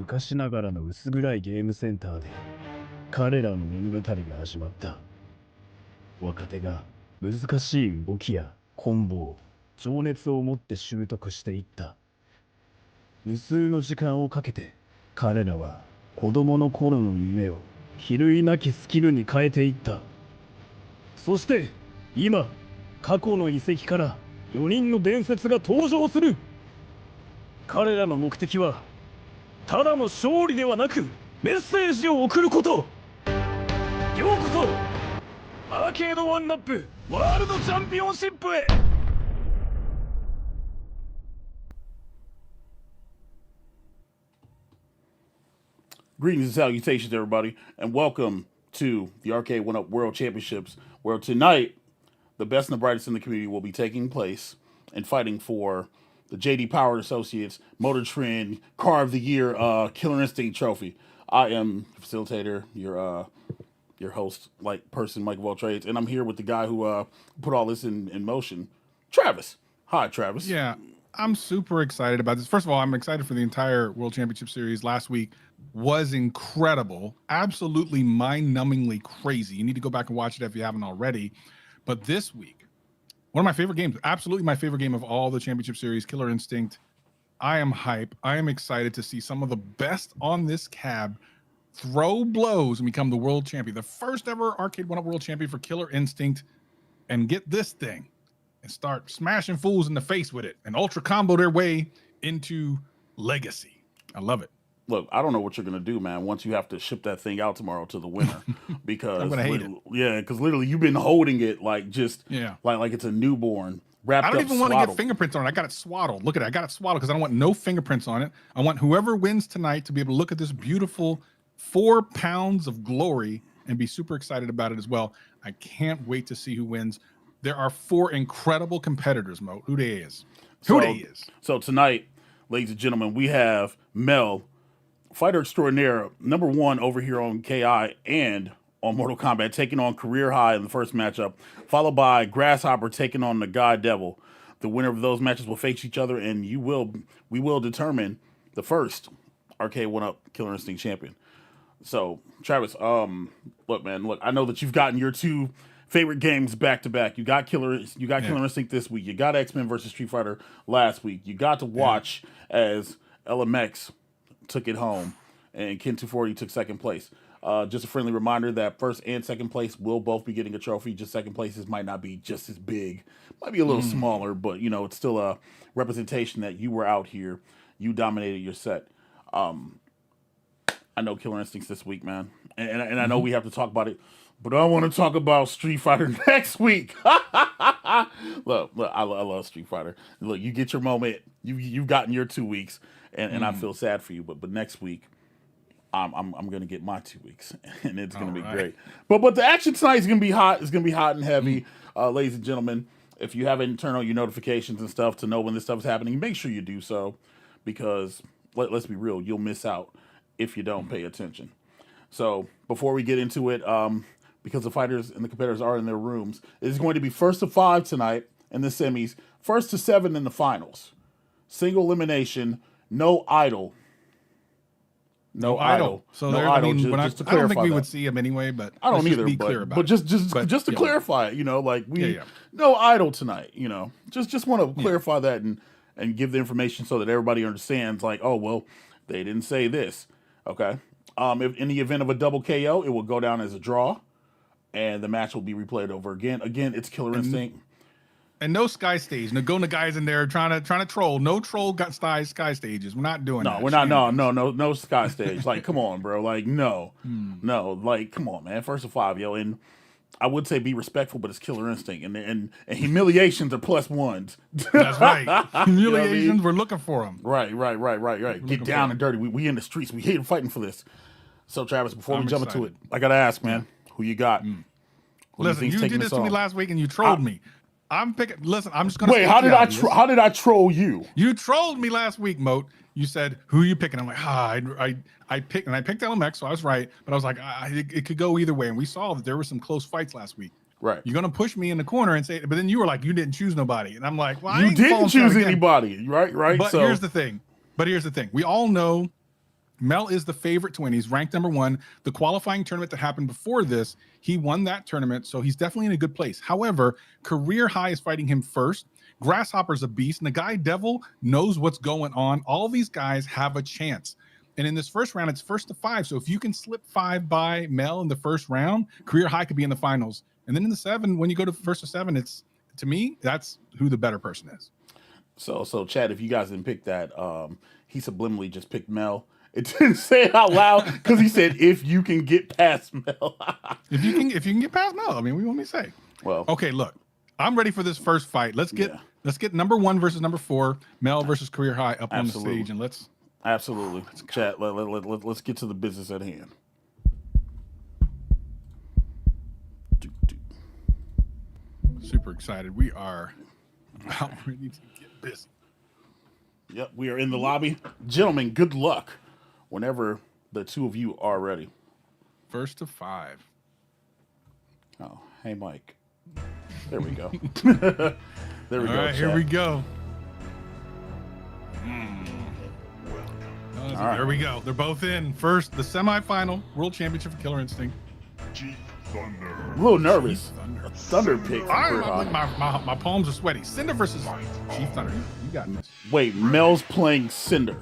昔ながらの薄暗いゲームセンターで彼らの物語が始まった。若手が難しい動きやコンボを情熱を持って習得していった。無数の時間をかけて彼らは子供の頃の夢を比類なきスキルに変えていった。そして今、過去の遺跡から4人の伝説が登場する。彼らの目的はただの勝利ではなくメッセージを送ること。ようこそアーケードワンアップワールドチャンピオンシップへ。Greetings and salutations, everybody, and welcome to the Arcade1Up World Championships, where tonight the best and the brightest in the community will be taking place and fighting for the J.D. Power Associates Motor Trend Car of the Year Killer Instinct Trophy. I am the facilitator, your host, person, MikeOfAllTrades, and I'm here with the guy who put all this in motion, Travis. Hi, Travis. Yeah, I'm super excited about this. First of all, I'm excited for the entire World Championship Series. Last week was incredible, absolutely mind-numbingly crazy. You need to go back and watch it if you haven't already. But this week, one of my favorite games, absolutely my favorite game of all the Championship Series, Killer Instinct. I am hype. I am excited to see some of the best on this cab throw blows and become the world champion. The first ever Arcade1Up World Champion for Killer Instinct. And get this thing and start smashing fools in the face with it and ultra combo their way into legacy. I love it. Look, I don't know what you're gonna do, man. Once you have to ship that thing out tomorrow to the winner, because I'm gonna hate it. Yeah, because literally you've been holding it like it's a newborn. Wrapped I don't up, even want to swaddled. get fingerprints on it. I got it swaddled. Look at it. I got it swaddled because I don't want no fingerprints on it. I want whoever wins tonight to be able to look at this beautiful 4 pounds of glory and be super excited about it as well. I can't wait to see who wins. There are 4 incredible competitors, Mo. Who they is? So tonight, ladies and gentlemen, we have Mel, fighter extraordinaire, #1 over here on KI and on Mortal Kombat, taking on CareerHigh in the first matchup, followed by GrassHopper taking on NaGAIDEVIL. The winner of those matches will face each other, and we will determine the first Arcade1Up Killer Instinct champion. So, Travis, look, I know that you've gotten your 2 favorite games back to back. You got Killer Instinct this week. You got X-Men versus Street Fighter last week. You got to watch as LMX took it home and Ken 240 took second place. Just a friendly reminder that first and second place will both be getting a trophy. Just second places might not be just as big, might be a little smaller, but it's still a representation that you were out here, you dominated your set. I know Killer Instincts this week, man, and I know we have to talk about it, but I want to talk about Street Fighter next week. look, I love Street Fighter. Look, you get your moment. You've gotten your 2 weeks, and I feel sad for you. But next week, I'm gonna get my 2 weeks, and it's gonna be great. But the action tonight is gonna be hot. It's gonna be hot and heavy, ladies and gentlemen. If you haven't turned on your notifications and stuff to know when this stuff is happening, make sure you do so, because let's be real, you'll miss out if you don't pay attention. So before we get into it, because the fighters and the competitors are in their rooms, it's going to be first to 5 tonight in the semis, first to 7 in the finals. Single elimination, no idol. No idol. So no there, idol. I mean, just to I don't clarify think we that. would see him anyway, but I don't either. Be clear about but just to clarify it, no idol tonight. Just want to clarify that and give the information so that everybody understands. Like, oh well, they didn't say this. Okay. If in the event of a double KO, it will go down as a draw, and the match will be replayed over again. Again, it's Killer Instinct. And no sky stage. No guys in there trying to troll. No troll got sky stages. We're not doing that. No, we're not. No sky stage. Like, come on, bro. Like, no. Like, come on, man. First of 5, yo. And I would say be respectful, but it's Killer Instinct, and humiliations are +1s. That's right. Humiliations, we're looking for them. Right. Get down and dirty. We in the streets. We hate fighting for this. So, Travis, before we jump into it, I gotta ask, man, who you got? Listen, you did this to me last week, and you trolled me. I'm picking. Listen, I'm just gonna wait. How did I troll you? You trolled me last week, Moat. You said, "Who are you picking?" I'm like, I picked LMX, so I was right. But I was like, it could go either way. And we saw that there were some close fights last week. Right. You're gonna push me in the corner and say, but then you were like, you didn't choose nobody, and I'm like, well, you didn't choose anybody, right? But here's the thing. We all know Mel is the favorite to win. He's ranked #1. The qualifying tournament that happened before this, he won that tournament, so he's definitely in a good place. However, CareerHigh is fighting him first. GrassHopper's a beast. NaGAIDEVIL knows what's going on. All these guys have a chance. And in this first round, it's 1st to 5. So if you can slip 5 by Mel in the first round, CareerHigh could be in the finals. And then in the 7, when you go to 1st to 7, it's, to me, that's who the better person is. So Chad, if you guys didn't pick that, he subliminally just picked Mel. It didn't say it out loud because he said, "If you can get past Mel." if you can get past Mel, I mean, what do you want me to say? Well, okay, look, I'm ready for this first fight. Let's get #1 versus #4, Mel versus CareerHigh up on the stage, and let's Chad. Let's get to the business at hand. Super excited. We are about ready to get busy. Yep, we are in the lobby, gentlemen. Good luck whenever the two of you are ready. 1st to 5. Oh, hey, Mike. There we go. There we go. All right, here we go. All right. There we go. They're both in. First, the semifinal World Championship for Killer Instinct. A little nervous. A Thunder pick. My palms are sweaty. Cinder versus Chief Thunder. You got this. Wait, Mel's playing Cinder.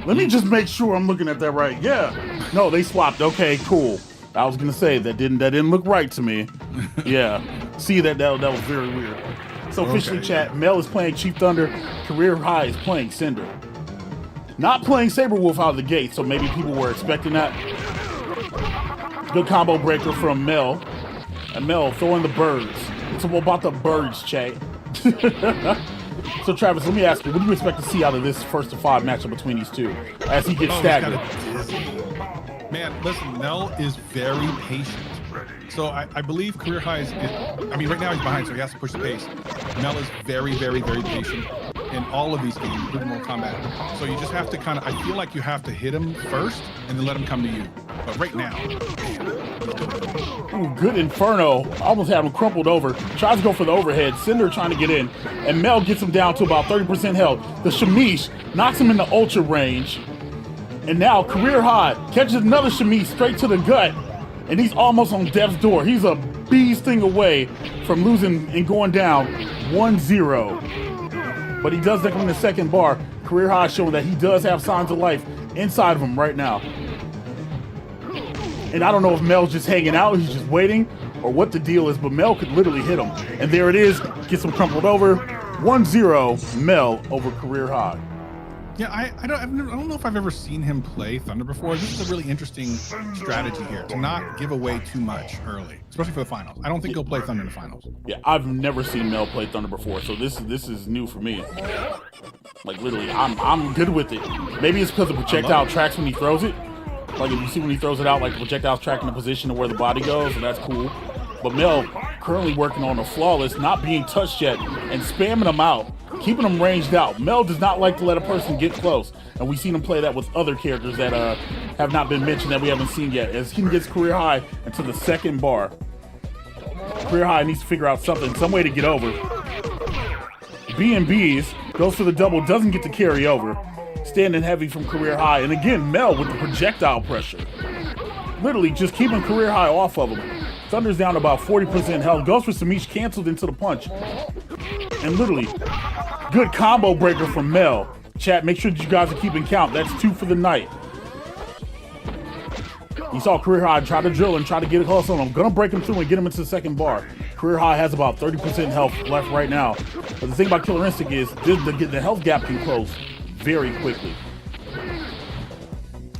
Let me just make sure I'm looking at that right. Yeah. No, they swapped. Okay, cool. I was gonna say that didn't look right to me. Yeah. See that was very weird. So officially, chat. Mel is playing Chief Thunder. CareerHigh is playing Cinder. Not playing Saberwolf out of the gate. So maybe people were expecting that. Good combo breaker from Mel. And Mel throwing the birds. It's all about the birds, chat. So Travis, let me ask you, what do you expect to see out of this 1st to 5 matchup between these two as he gets staggered? Man, listen, Mel is very patient. So I believe CareerHigh is, I mean, right now he's behind, so he has to push the pace. Mel is very, very, very patient in all of these games, including Mortal Kombat. So you just have to kind of, I feel like you have to hit him first and then let him come to you. But right now, ooh, good Inferno. Almost had him crumpled over. Tries to go for the overhead. Cinder trying to get in. And Mel gets him down to about 30% health. The Shamish knocks him in the ultra range. And now CareerHigh catches another Shamish straight to the gut. And he's almost on death's door. He's a bee's thing away from losing and going down 1-0. But he does that in the second bar. CareerHigh showing that he does have signs of life inside of him right now. And I don't know if Mel's just hanging out, he's just waiting, or what the deal is, but Mel could literally hit him. And there it is, gets him crumpled over. 1-0, Mel over CareerHigh. Yeah, I don't know if I've ever seen him play Thunder before. This is a really interesting strategy here, to not give away too much early, especially for the finals. I don't think he'll play Thunder in the finals. Yeah, I've never seen Mel play Thunder before, so this is new for me. Like literally, I'm good with it. Maybe it's because the projectile tracks when he throws it. Like if you see when he throws it out, like the projectile's tracking the position of where the body goes, so that's cool. But Mel currently working on a flawless, not being touched yet, and spamming them out, keeping them ranged out. Mel does not like to let a person get close, and we've seen him play that with other characters that have not been mentioned that we haven't seen yet. As he gets CareerHigh into the second bar, CareerHigh needs to figure out something, some way to get over. B&B's goes for the double, doesn't get to carry over. Standing heavy from CareerHigh, and again, Mel with the projectile pressure. Literally just keeping CareerHigh off of him. Thunder's down about 40% health. Goes for Samish, canceled into the punch. And literally, good combo breaker from Mel. Chat, make sure that you guys are keeping count. That's 2 for the night. You saw CareerHigh try to drill and try to get a close on him. Gonna break him through and get him into the second bar. CareerHigh has about 30% health left right now. But the thing about Killer Instinct is the health gap can close very quickly.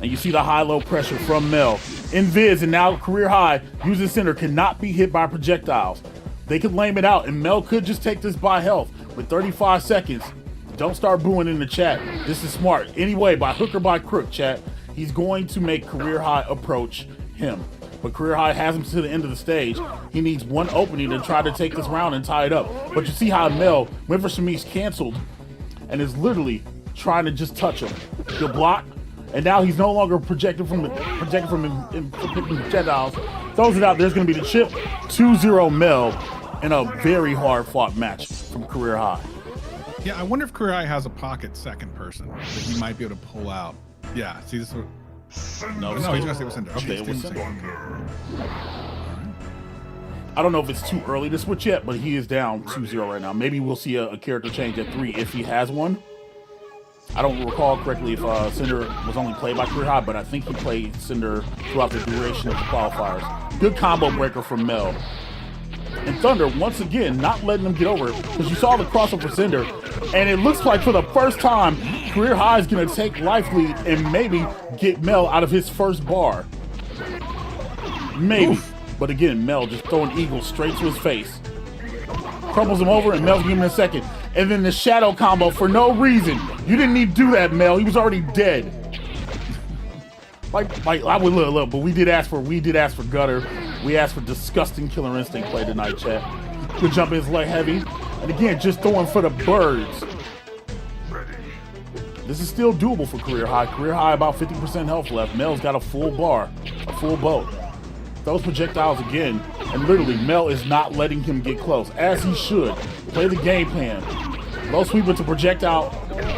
And you see the high-low pressure from Mel. Invis, and now CareerHigh using center cannot be hit by projectiles. They could lame it out, and Mel could just take this by health with 35 seconds. Don't start booing in the chat. This is smart. Anyway, by hook or by crook, chat, he's going to make CareerHigh approach him. But CareerHigh has him to the end of the stage. He needs one opening to try to take this round and tie it up. But you see how Mel went for Shamish, canceled, and is literally trying to just touch him. He'll block, and now he's no longer projected from picking projectiles. Throws it out. There's going to be the chip. 2-0 Mel in a very hard fought match from CareerHigh. Yeah, I wonder if CareerHigh has a pocket second person that he might be able to pull out. Yeah, see this. No, No, he's gonna stay with Cinder. Okay, stay stay with with Cinder. Cinder. I don't know if it's too early to switch yet, but he is down 2-0 right now. Maybe we'll see a character change at 3 if he has one. I don't recall correctly if Cinder was only played by CareerHigh, but I think he played Cinder throughout the duration of the qualifiers. Good combo breaker from Mel. And Thunder, once again, not letting them get over it, because you saw the crossover for Cinder, and it looks like for the first time, CareerHigh is going to take life lead and maybe get Mel out of his first bar. Maybe. Oof. But again, Mel just throwing eagles straight to his face. Crumbles him over, and Mel's giving him a second. And then the shadow combo for no reason. You didn't need to do that, Mel. He was already dead. Like I would look, but we did ask for gutter. We asked for disgusting Killer Instinct play tonight, chat. Good jump in his leg heavy. And again, just throwing for the birds. This is still doable for CareerHigh. CareerHigh about 50% health left. Mel's got a full bar, a full boat. Those projectiles again, and literally Mel is not letting him get close, as he should. Play the game plan. Low sweep into projectile,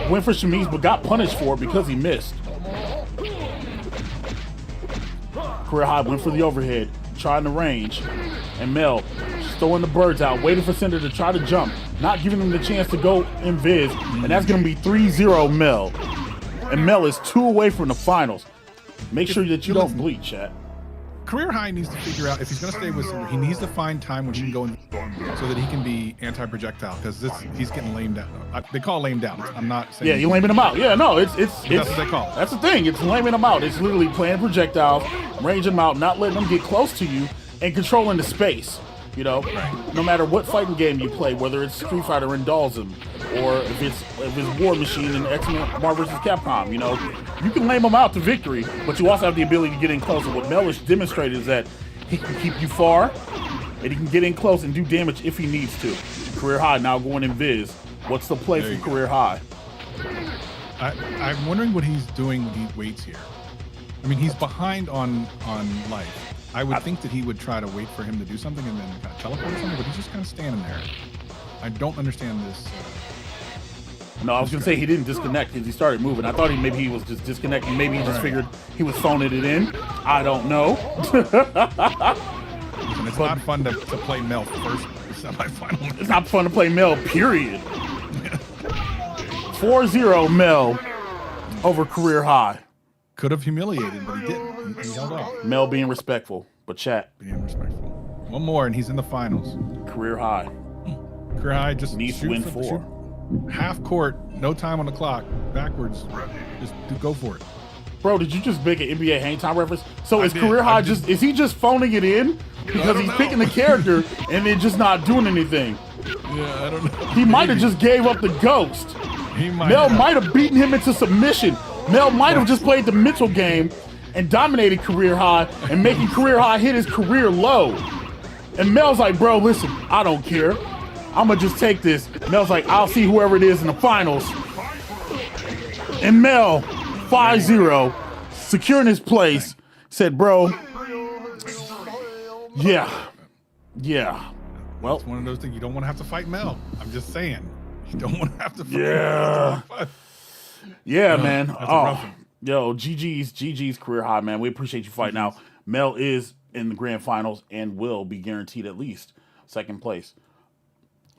went for Shamiz, but got punished for it because he missed. CareerHigh went for the overhead, trying the range, and Mel just throwing the birds out, waiting for Cinder to try to jump, not giving him the chance to go invis, and that's going to be 3-0 Mel. And Mel is 2 away from the finals. Make sure that you don't bleed, chat. CareerHigh needs to figure out if he's going to stay with Cinder, he needs to find time when he can go in so that he can be anti-projectile, because he's getting lamed out. They call it lamed out. I'm not saying. Yeah, you're laming him out. Yeah, no, it's that's what they call it. That's the thing. It's laming him out. It's literally playing projectiles, ranging them out, not letting them get close to you, and controlling the space. You know, no matter what fighting game you play, whether it's Street Fighter and Dalsum, or if it's War Machine and X-Men Marvel vs. Capcom, you know, you can lame them out to victory, but you also have the ability to get in close. And what Mel has demonstrated is that he can keep you far, and he can get in close and do damage if he needs to. CareerHigh now going in Viz. What's the play for CareerHigh? I'm wondering what he's doing when he waits here. I mean, he's behind on life. I would think that he would try to wait for him to do something and then kind of teleport or something, but he's just kind of standing there. I don't understand this. No, I was going to say he didn't disconnect because he started moving. I thought maybe he was just disconnecting. Maybe he just figured he was phoning it in. I don't know. Listen, it's not fun to play Mel first semifinal. It's not fun to play Mel, period. 4-0 Mel over CareerHigh. Could have humiliated, but he didn't. He held off. Mel being respectful, but chat. Being respectful. One more, and he's in the finals. CareerHigh. CareerHigh just needs to win 4. Half court, no time on the clock, backwards. Just go for it. Bro, did you just make an NBA hang time reference? So is CareerHigh is he just phoning it in because he's picking the character and then just not doing anything? Yeah, I don't know. He might have just gave up the ghost. Mel might have beaten him into submission. Mel might have just played the mental game and dominated CareerHigh and making CareerHigh hit his career low. And Mel's like, bro, listen, I don't care. I'm going to just take this. Mel's like, I'll see whoever it is in the finals. And Mel, 5-0, securing his place, said, bro, yeah. Well, it's one of those things you don't want to have to fight Mel. I'm just saying. You don't want to have to fight Mel. Yeah, man. Yo, GG's CareerHigh, man. We appreciate you fighting out. Mel is in the grand finals and will be guaranteed at least second place.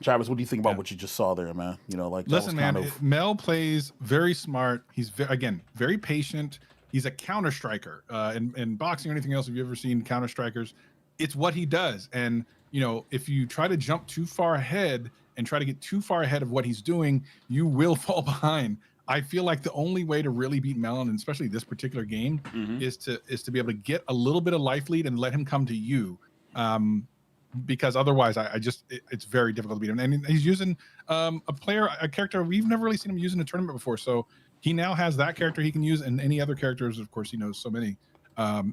Travis, what do you think about what you just saw there, man? You know, like, listen, man, Mel plays very smart. He's very patient. He's a counter striker. In boxing or anything else, have you ever seen counter strikers? It's what he does. And you know, if you try to jump too far ahead and try to get too far ahead of what he's doing, you will fall behind. I feel like the only way to really beat Mel, and especially this particular game, is to be able to get a little bit of life lead and let him come to you. Because otherwise, it's very difficult to beat him. And he's using a character we've never really seen him use in a tournament before. So he now has that character he can use, and any other characters. Of course, he knows so many.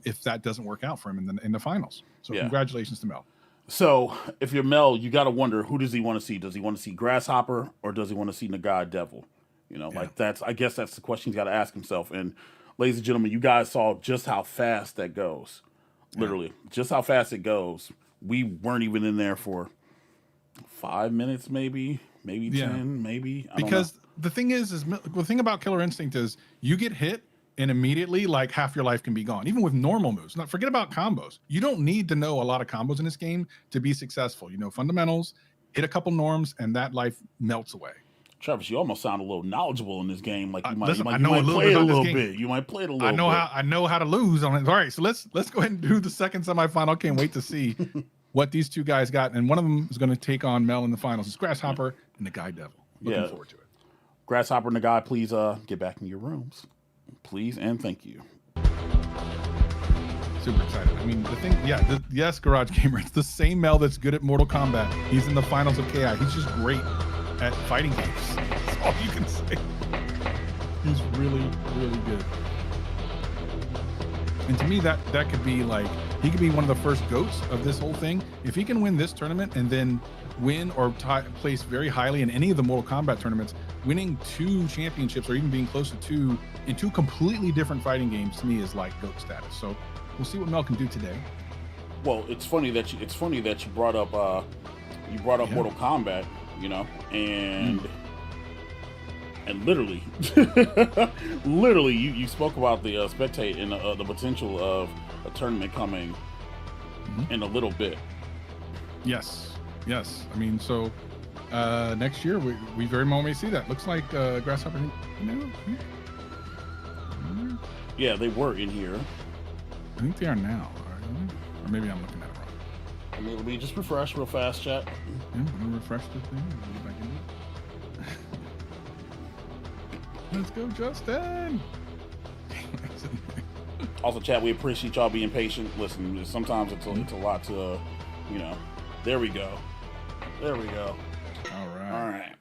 If that doesn't work out for him in the finals, so congratulations to Mel. So if you're Mel, you got to wonder, who does he want to see? Does he want to see GrassHopper or does he want to see NaGAIDEVIL? You know, like I guess that's the question he's got to ask himself. And ladies and gentlemen, you guys saw just how fast that goes. Literally, just how fast it goes. We weren't even in there for 5 minutes, maybe 10, maybe. Because the thing is the thing about Killer Instinct is you get hit and immediately like half your life can be gone, even with normal moves. Not forget about combos. You don't need to know a lot of combos in this game to be successful. You know, fundamentals, hit a couple norms, and that life melts away. Travis, you almost sound a little knowledgeable in this game. Like you might, listen, you might play it a little bit. You might play it a little bit. I know how to lose on it. All right, so let's go ahead and do the second semifinal. Can't wait to see what these two guys got. And one of them is going to take on Mel in the finals. It's GrassHopper and NaGAIDEVIL. Looking forward to it. GrassHopper and NaGAI, please get back in your rooms. Please and thank you. Super excited. I mean, the thing, yes, Garage Gamer, it's the same Mel that's good at Mortal Kombat. He's in the finals of KI. He's just great at fighting games. That's all you can say. He's really, really good. And to me, that could be like, he could be one of the first GOATs of this whole thing. If he can win this tournament and then win or place very highly in any of the Mortal Kombat tournaments, winning 2 championships or even being close to 2 in 2 completely different fighting games, to me is like GOAT status. So we'll see what Mel can do today. Well, it's funny that you brought up Mortal Kombat, you know, and literally, literally, you spoke about the spectate and the potential of a tournament coming in a little bit. Yes. I mean, so next year we very well may see that. Looks like GrassHopper. Yeah, they were in here. I think they are now, or maybe I'm looking at it wrong. I mean, let me just refresh real fast, chat. Yeah, I'm gonna refresh this thing and get back into it. Let's go, Justin. Also, chat, we appreciate y'all being patient. Listen, sometimes it's a lot to, you know. There we go. All right.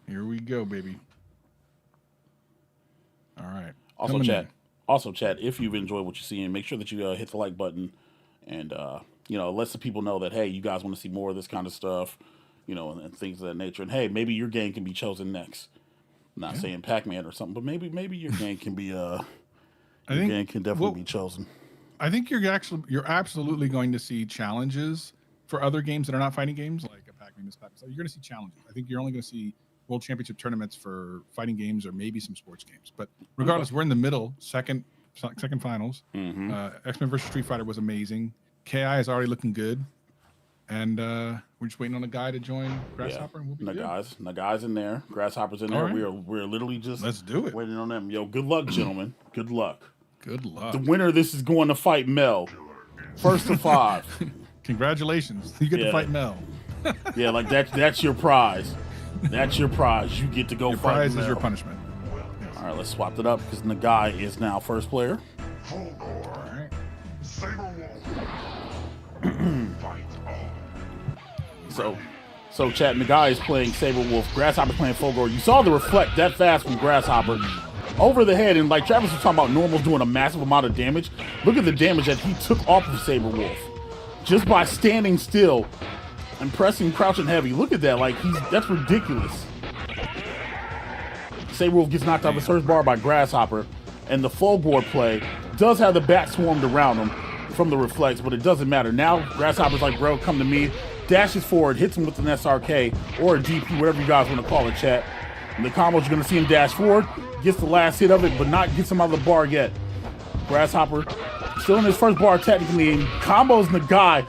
Here we go, baby. All right. Also, chat, if you've enjoyed what you're seeing, make sure that you hit the like button and, you know, let the people know that, hey, you guys want to see more of this kind of stuff, you know, and things of that nature. And, hey, maybe your game can be chosen next. I'm not saying Pac-Man or something, but maybe your game can be, game can definitely be chosen. I think you're absolutely going to see challenges for other games that are not fighting games, like a Pac-Man, this type of stuff. You're going to see challenges. I think you're only going to see World Championship tournaments for fighting games or maybe some sports games. But regardless, we're in the middle, second finals. X-Men versus Street Fighter was amazing. KI is already looking good. And we're just waiting on a guy to join GrassHopper, and we'll be good. NaGAI's in there. GrassHopper's in there. Right. We're literally just waiting on them. Yo, good luck, gentlemen. Good luck. Good luck. The winner of this is going to fight Mel. First to 5. Congratulations. You get to fight Mel. Yeah, like that's your prize. That's your prize. You get to go fight Mel. Your prize is your punishment. Yes. All right, let's swap it up because NaGAI is now first player. All right. So chat, NaGAI is playing Saberwolf. GrassHopper playing Fulgore. You saw the reflect that fast from GrassHopper over the head, and like Travis was talking about normals doing a massive amount of damage. Look at the damage that he took off of Saberwolf just by standing still and pressing crouch and heavy. Look at that, like that's ridiculous. Saberwolf gets knocked off his first bar by GrassHopper, and the Fulgore play does have the bat swarmed around him from the reflex, but it doesn't matter. Now GrassHopper's like, bro, come to me. Dashes forward, hits him with an SRK or a DP, whatever you guys want to call it, chat. In the combos, you're going to see him dash forward, gets the last hit of it, but not gets him out of the bar yet. GrassHopper still in his first bar technically, and combos NaGAI.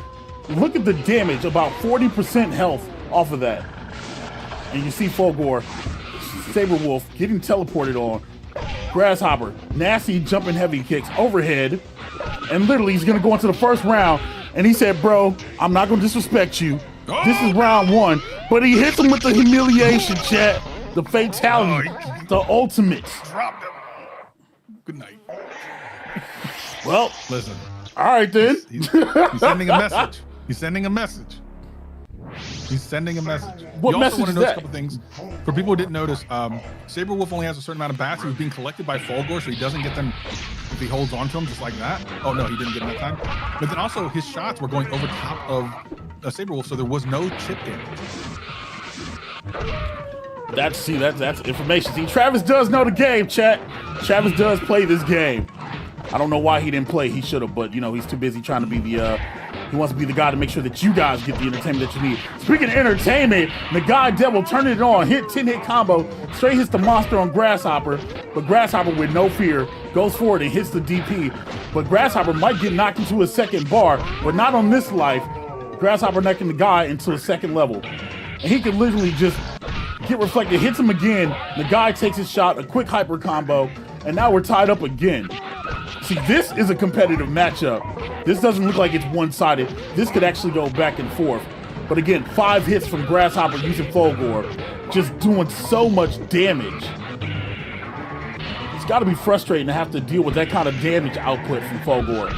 Look at the damage, about 40% health off of that. And you see Fulgore, Saberwolf getting teleported on. GrassHopper, nasty jumping heavy kicks overhead, and literally he's going to go into the first round. And he said, bro, I'm not going to disrespect you. This is round 1. But he hits him with the humiliation, chat. The fatality. The ultimate. Dropped him. Good night. Well, listen. All right, then. He's sending a message. He's sending a message. What message want to is notice that? A couple things. For people who didn't notice, Saberwolf only has a certain amount of bats. He was being collected by Fulgore, so he doesn't get them if he holds on to them just like that. Oh, no, he didn't get them that time. But then also, his shots were going over top of Saberwolf, so there was no chip damage. That's information. See, Travis does know the game, chat. Travis does play this game. I don't know why he didn't play. He should have, but, you know, he's too busy trying to be the, he wants to be the guy to make sure that you guys get the entertainment that you need. Speaking of entertainment, NaGAIDEVIL turning it on, 10-hit combo, straight hits the monster on GrassHopper, but GrassHopper with no fear goes forward and hits the DP. But GrassHopper might get knocked into his second bar, but not on this life. GrassHopper knocking the guy into the second level. And he can literally just get reflected, hits him again. The guy takes his shot, a quick hyper combo, and now we're tied up again. See, this is a competitive matchup. This doesn't look like it's one-sided. This could actually go back and forth. But again, 5 hits from GrassHopper using Fulgore, just doing so much damage. It's got to be frustrating to have to deal with that kind of damage output from Fulgore.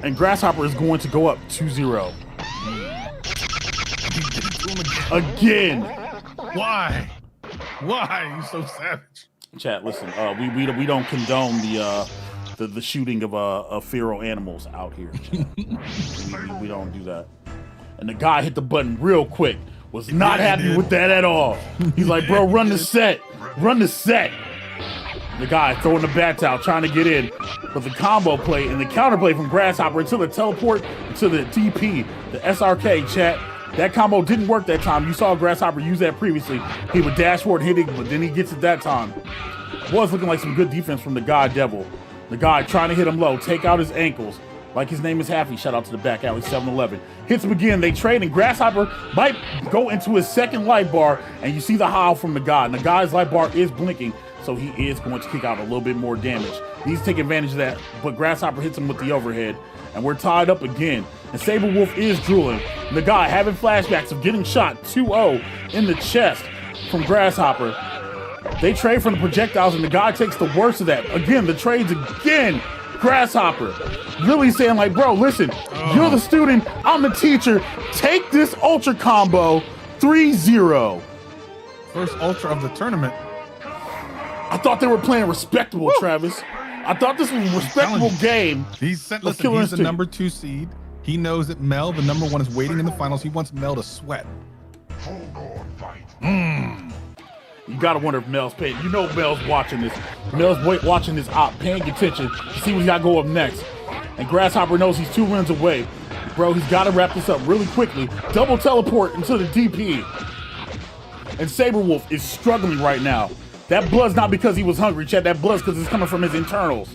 And GrassHopper is going to go up 2-0. Again. Why? Why are you so savage? Chat, listen. We don't condone the shooting of feral animals out here. we don't do that. And the guy hit the button real quick. Was not happy with that at all. He's like, bro, run the set. Run the set. The guy throwing the bats out, trying to get in. But the combo play and the counterplay from GrassHopper until the teleport to the TP, the SRK, chat. That combo didn't work that time. You saw GrassHopper use that previously. He would dash forward hitting, but then he gets it that time. Was looking like some good defense from the NaGAIDEVIL. The guy trying to hit him low, take out his ankles. Like his name is Happy. Shout out to the back alley 7-Eleven. Hits him again. They trade, and GrassHopper might go into his second light bar, and you see the howl from the guy. And the guy's light bar is blinking, so he is going to kick out a little bit more damage. He needs to take advantage of that, but GrassHopper hits him with the overhead, and we're tied up again. And Saberwolf is drooling. And the guy having flashbacks of getting shot 2-0 in the chest from GrassHopper. They trade from the projectiles, and the guy takes the worst of that. Again, the trades again. GrassHopper really saying like, bro, listen, you're the student, I'm the teacher. Take this ultra combo 3-0. First ultra of the tournament. I thought they were playing respectable, Travis. I thought this was a respectable game. He's the number 2 seed. He knows that Mel, the number 1, is waiting in the finals. He wants Mel to sweat. You gotta wonder if Mel's paying. You know Mel's watching this. Mel's watching this op, paying attention to see what's got to go up next. And GrassHopper knows he's 2 runs away. Bro, he's got to wrap this up really quickly. Double teleport into the DP. And Saberwolf is struggling right now. That blood's not because he was hungry, chat. That blood's because it's coming from his internals.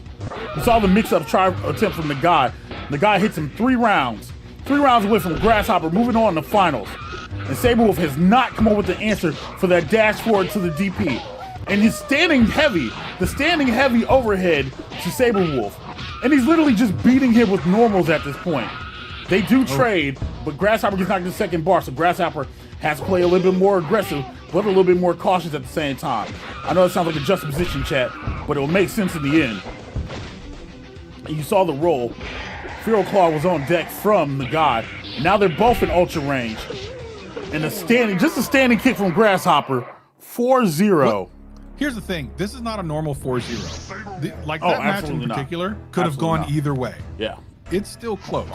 You saw the mix-up attempt from the guy. The guy hits him 3 rounds. 3 rounds away from GrassHopper, moving on to finals. And Saberwolf has not come up with the answer for that dash forward to the DP. And he's standing heavy, the standing heavy overhead to Saberwolf. And he's literally just beating him with normals at this point. They do trade, but GrassHopper gets knocked in the second bar, so GrassHopper has to play a little bit more aggressive, but a little bit more cautious at the same time. I know it sounds like a juxtaposition, chat, but it will make sense in the end. And you saw the roll. Feral Claw was on deck from the guy. Now they're both in ultra range. And a standing kick from GrassHopper, 4-0. Here's the thing. This is not a normal 4-0. That match in particular could have gone either way. Yeah. It's still close.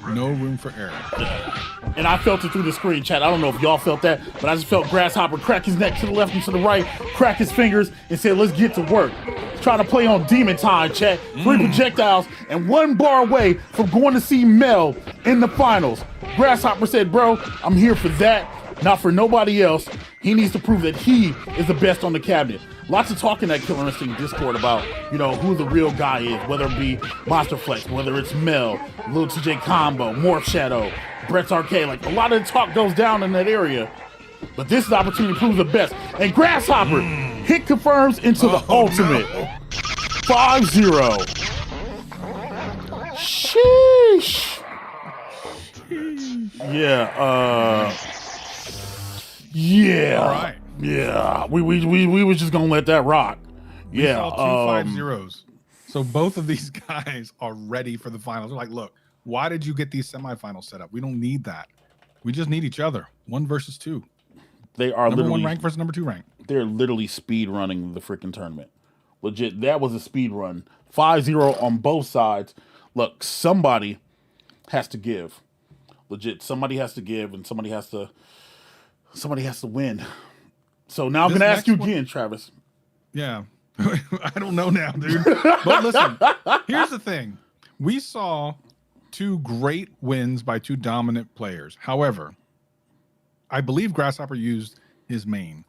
No room for error. Yeah. And I felt it through the screen, chat. I don't know if y'all felt that, but I just felt GrassHopper crack his neck to the left and to the right, crack his fingers, and say, let's get to work. He's trying to play on demon time, chat. 3 projectiles and 1 bar away from going to see Mel in the finals. GrassHopper said, bro, I'm here for that, not for nobody else. He needs to prove that he is the best on the cabinet. Lots of talk in that Killer Instinct Discord about, you know, who the real guy is, whether it be Monster Flex, whether it's Mel, Lil TJ Combo, Morph Shadow, Brett's Arcade. Like, a lot of the talk goes down in that area. But this is the opportunity to prove the best. And GrassHopper hit confirms into the ultimate. 5-0. Sheesh. Yeah, yeah. All right. Yeah. We was just gonna let that rock. We Yeah. saw 2 5-0s. So both of these guys are ready for the finals. They're like, look, why did you get these semifinals set up? We don't need that. We just need each other. 1 versus 2. They are number literally 1 rank versus number 2 rank. They're literally speed running the freaking tournament. Legit, that was a speed run. 5-0 on both sides. Look, somebody has to give. Legit, somebody has to give, and somebody has to win. So now I'm gonna ask you again, Travis. Yeah. I don't know now, dude. But listen, here's the thing. We saw 2 great wins by 2 dominant players. However, I believe GrassHopper used his main.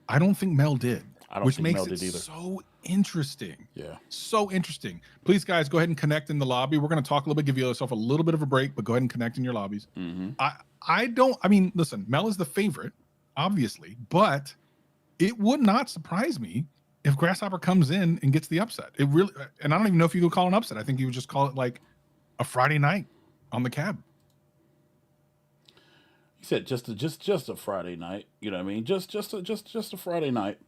I don't think Mel did. Which makes it so interesting. Yeah. So interesting. Please, guys, go ahead and connect in the lobby. We're going to talk a little bit, give yourself a little bit of a break, but go ahead and connect in your lobbies. I mean, listen, Mel is the favorite, obviously, but it would not surprise me if GrassHopper comes in and gets the upset. It really, and I don't even know if you could call an upset. I think you would just call it like a Friday night on the cab. He said just a Friday night. You know what I mean? Just a Friday night.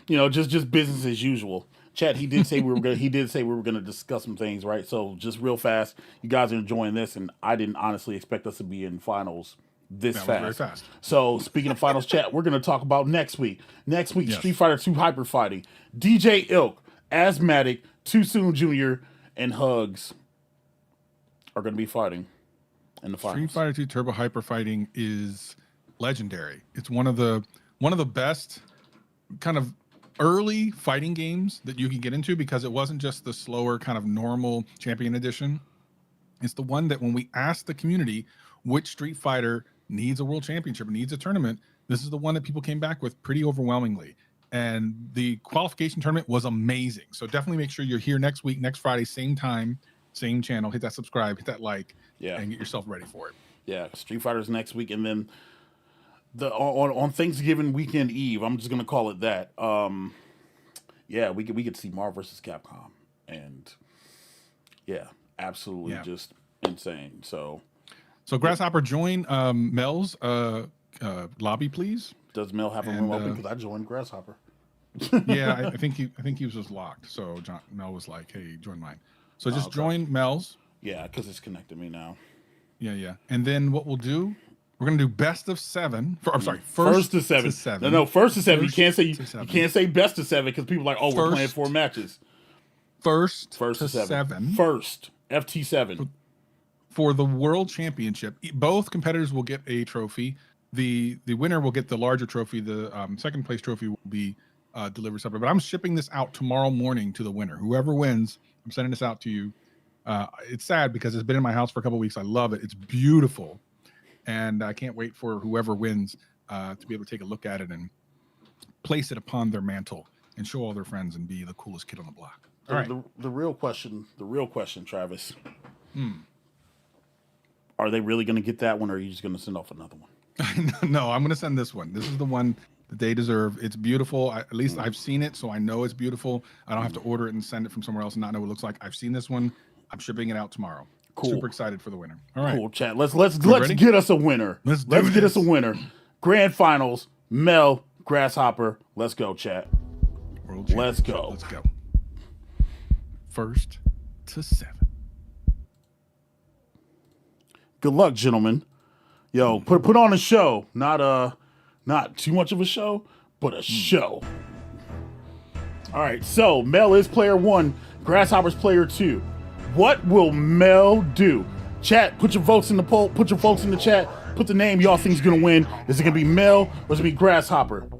You know, just business as usual. Chat, he did say we were gonna discuss some things, right? So just real fast, you guys are enjoying this, and I didn't honestly expect us to be in finals this fast. Very fast. So speaking of finals, chat, we're gonna talk about next week. Next week, yes. Street Fighter 2 Hyper Fighting. DJ Ilk, Asthmatic, Too Soon Jr., and Hugs are gonna be fighting in the finals. Street Fighter 2 Turbo Hyper Fighting is legendary. It's one of the best kind of early fighting games that you can get into, because it wasn't just the slower kind of normal champion edition. It's the one that when we asked the community which Street Fighter needs a world championship, needs a tournament, this is the one that people came back with pretty overwhelmingly. And the qualification tournament was amazing. So definitely make sure you're here next week, next Friday, same time, same channel. Hit that subscribe, hit that like, and get yourself ready for it. Yeah, Street Fighter's next week, and then on Thanksgiving weekend Eve, I'm just gonna call it that. We could see Marvel versus Capcom, and absolutely just insane. So GrassHopper, join Mel's lobby, please. Does Mel have a room open? Because I joined GrassHopper. Yeah, I think he was just locked. So Mel was like, "Hey, join mine." So just join Mel's. Yeah, because it's connected me now. Yeah. And then what we'll do? We're gonna do best of 7. First to seven. No, first to 7. You can't say best of 7 because people are like, we're playing 4 matches. First to 7. First FT7 for the World Championship. Both competitors will get a trophy. The winner will get the larger trophy. The second place trophy will be delivered separate. But I'm shipping this out tomorrow morning to the winner. Whoever wins, I'm sending this out to you. It's sad because it's been in my house for a couple of weeks. I love it. It's beautiful. And I can't wait for whoever wins to be able to take a look at it and place it upon their mantle and show all their friends and be the coolest kid on the block. All right. The real question, Travis. Are they really going to get that one, or are you just going to send off another one? No, I'm going to send this one. This is the one that they deserve. It's beautiful. At least I've seen it, so I know it's beautiful. I don't have to order it and send it from somewhere else and not know what it looks like. I've seen this one. I'm shipping it out tomorrow. Cool. Super excited for the winner. All right. Cool, chat. Let's get us a winner. Let's get us a winner. Grand finals, Mel, GrassHopper. Let's go, chat. Let's go. First to 7. Good luck, gentlemen. Yo, put on a show. Not too much of a show, but a show. All right. So Mel is player 1. GrassHopper's player 2. What will Mel do? Chat, put your votes in the poll. Put your votes in the chat. Put the name y'all think is going to win. Is it going to be Mel or is it going to be GrassHopper?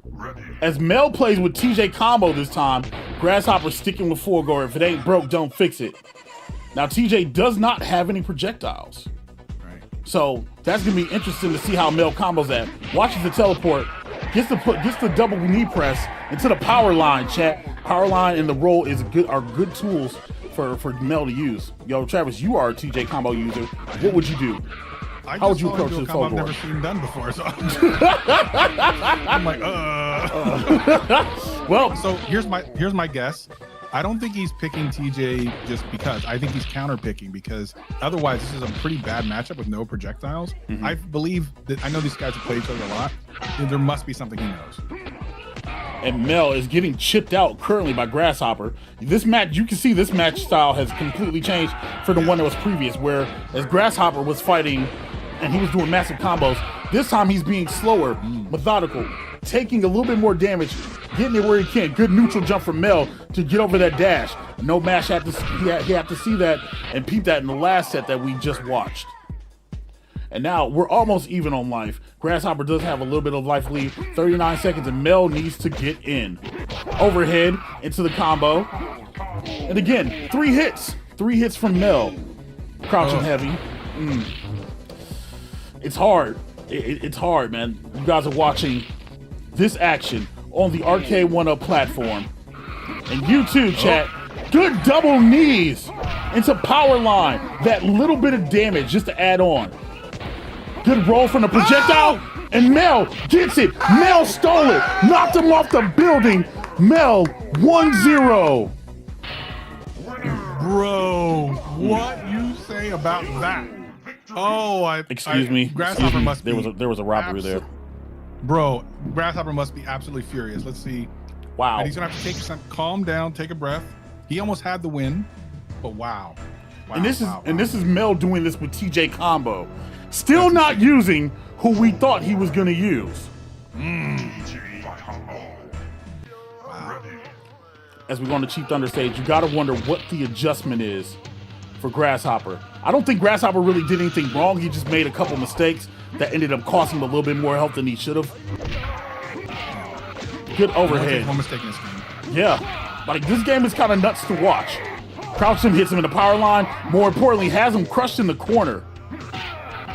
As Mel plays with TJ Combo this time, GrassHopper's sticking with 4-goer. If it ain't broke, don't fix it. Now, TJ does not have any projectiles. So that's going to be interesting to see how Mel combos that. Watches the teleport. Gets the double knee press into the power line, chat. Power line and the roll are good tools for Mel to use. Yo, Travis, you are a TJ combo user. What would you do? How would you approach this I've never seen done before, so I'm like, Well, so here's my guess. I don't think he's picking TJ just because. I think he's counter picking because otherwise this is a pretty bad matchup with no projectiles. I believe that I know these guys have played each other a lot. There must be something he knows. And Mel is getting chipped out currently by GrassHopper. This match, you can see this match style has completely changed for the one that was previous, where as GrassHopper was fighting and he was doing massive combos, this time he's being slower, methodical, taking a little bit more damage, getting it where he can. Good neutral jump from Mel to get over that dash. No match he had to see that and peep that in the last set that we just watched. And now we're almost even on life. GrassHopper does have a little bit of life lead. 39 seconds, and Mel needs to get in. Overhead into the combo. And again, 3 hits. 3 hits from Mel. Crouching heavy. It's hard. It's hard, man. You guys are watching this action on the Arcade1Up platform. And you too, chat. Good double knees into power line. That little bit of damage just to add on. Good roll from the projectile. And Mel gets it. Mel stole it. Knocked him off the building. Mel 1-0. Bro, what you say about that? Oh, Excuse me. GrassHopper must be. There was a robbery there. Bro, GrassHopper must be absolutely furious. Let's see. Wow. And he's gonna have to take some, calm down, take a breath. He almost had the win, but wow. And this is Mel doing this with TJ combo. Still not using who we thought he was gonna use. Wow. As we go on the Chief Thunder stage, you gotta wonder what the adjustment is for GrassHopper. I don't think GrassHopper really did anything wrong. He just made a couple mistakes that ended up costing him a little bit more health than he should have. Good overhead. One mistake in this game. Yeah, like this game is kind of nuts to watch. Crouch him, hits him in the power line. More importantly, has him crushed in the corner.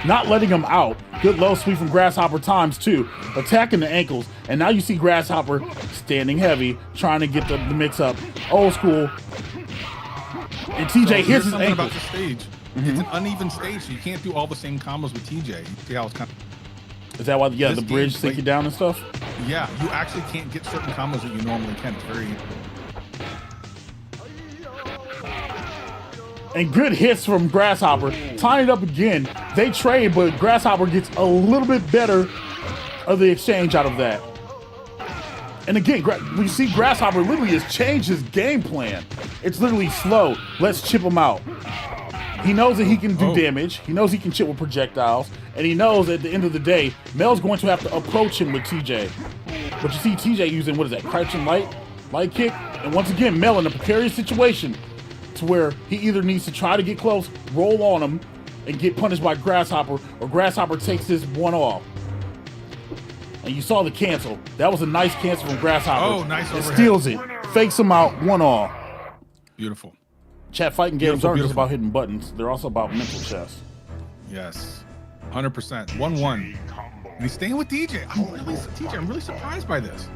Not letting him out. Good low sweep from GrassHopper times 2. Attacking the ankles. And now you see GrassHopper standing heavy, trying to get the mix up. Old school. And TJ hits his ankles. About the stage. It's an uneven stage, so you can't do all the same combos with TJ. You see how it's kind of... Is that why, yeah, the bridge sink you down and stuff? Yeah, you actually can't get certain combos that you normally can. It's very... And good hits from GrassHopper. Tying it up again. They trade, but GrassHopper gets a little bit better of the exchange out of that. And again, we see GrassHopper literally has changed his game plan. It's literally slow. Let's chip him out. He knows that he can do damage. He knows he can chip with projectiles. And he knows at the end of the day, Mel's going to have to approach him with TJ. But you see TJ using, what is that, crouching light kick? And once again, Mel in a precarious situation to where he either needs to try to get close, roll on him, and get punished by GrassHopper, or GrassHopper takes this one off. And you saw the cancel. That was a nice cancel from GrassHopper. Oh, nice overhead. It steals it, fakes him out, 1-all. Beautiful. Chat, fighting games aren't just about hitting buttons. They're also about mental chess. Yes, 100%. 1-1. And he's staying with DJ. I'm really surprised by this.